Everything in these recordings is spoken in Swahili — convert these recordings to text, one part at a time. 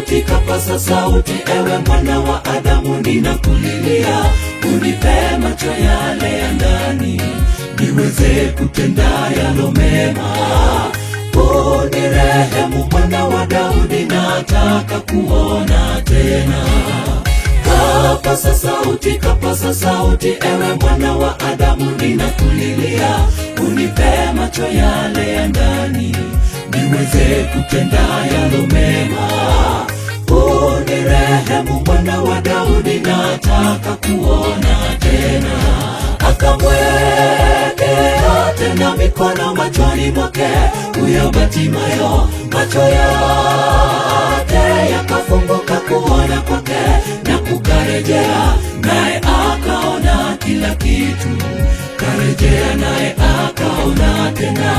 kapaza sauti, ewe mwana wa Adamu, ninakulilia, unipe macho yale ya ndani, niweze kutenda yalo mema. Unirehemu mwana wa Daudi, nataka kuona tena. Kapaza sauti, ewe mwana wa Adamu, ninakulilia, unipe macho yale ya ndani, niweze kutenda yalo mema. Unirehemu mwana wa Daudi, nataka kuona tena. Akamwekea tena mikono machoni mwake huyo Batimayo, macho yake yakafunguka kuona kwake na kukarejea, naye akaona kila kitu. Karejea naye akaona tena.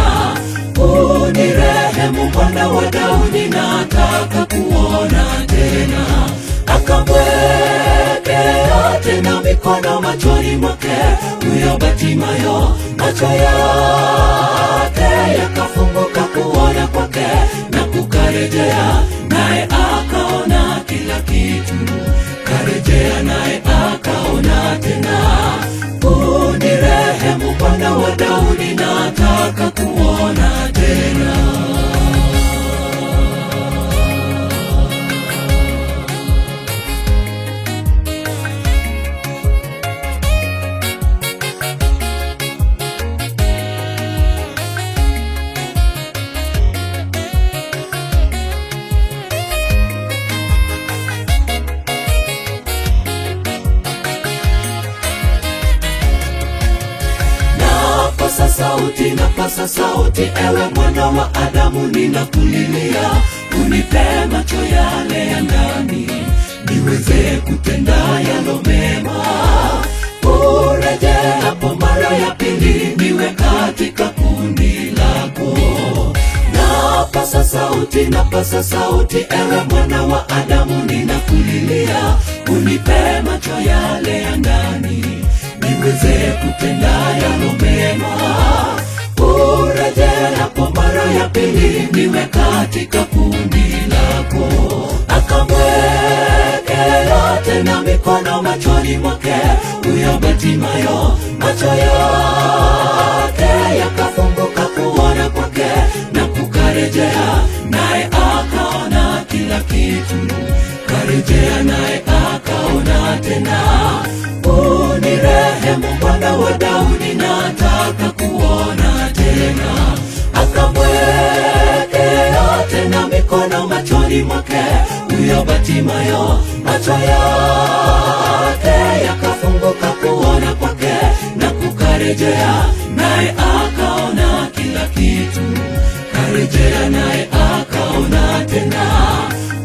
Unirehemu mwana wa Daudi, nataka kuona tena. Akamwekea tena mikono machoni mwake huyo Batimayo, macho yake yakafunguka kuona kwake na kukarejea, naye akaona kila kitu. Karejea naye akaona tena. Unirehemu mwana wa Daudi, nataka kuona tena. Napasa sauti, ewe mwana wa Adamu, ninakulilia, unipe macho yale ya ndani, niweze kutenda yalo mema. Urejee hapo mara ya pili, niwe katika kundi lako. Napasa sauti, ewe mwana wa Adamu, ninakulilia, unipe macho yale ya ndani, niweze kutenda yalo mema. Urejee hapo mara ya pili, niwe katika kundi lako. Akamwekea tena mikono machoni mwake huyo Batimayo, macho yake yakafunguka kuona kwake na kukarejea, naye akaona kila kitu. Karejea naye akaona tena. Unirehemu mwana wa Daudi, nataka kuona tena. Akamwekea tena mikono machoni mwake huyo Batimayo, macho yake yakafunguka kuona kwake na kukarejea, naye akaona kila kitu. Karejea naye akaona tena.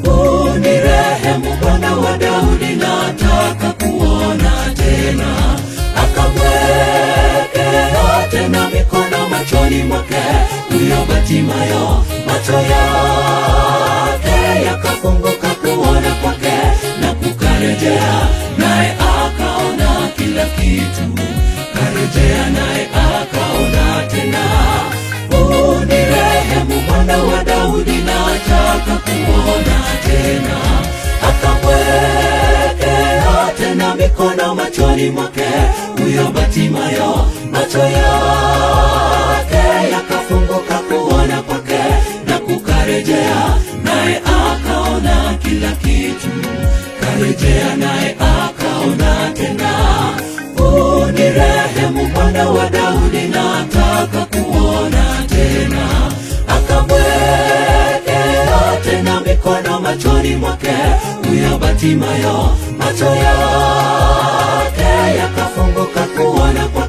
Unirehemu mwana wa Daudi, nataka kuona tena. Akamwekea tena mikono machoni mwake huyo Batimayo, macho yake yakafunguka kuona kwake na kukarejea, naye akaona kila kitu. Karejea naye akaona tena. Unirehemu mwana wa Daudi, nataka kuona tena. Akamwekea tena mikono machoni mwake huyo Batimayo, macho yake yakafunguka kuona kwake na kukarejea, naye akaona kila kitu. Karejea naye akaona tena. Unirehemu mwana wa Daudi, nataka kuona tena. Akamwekea tena mikono machoni mwake huyo Batimayo, macho yake yakafunguka kuona kwake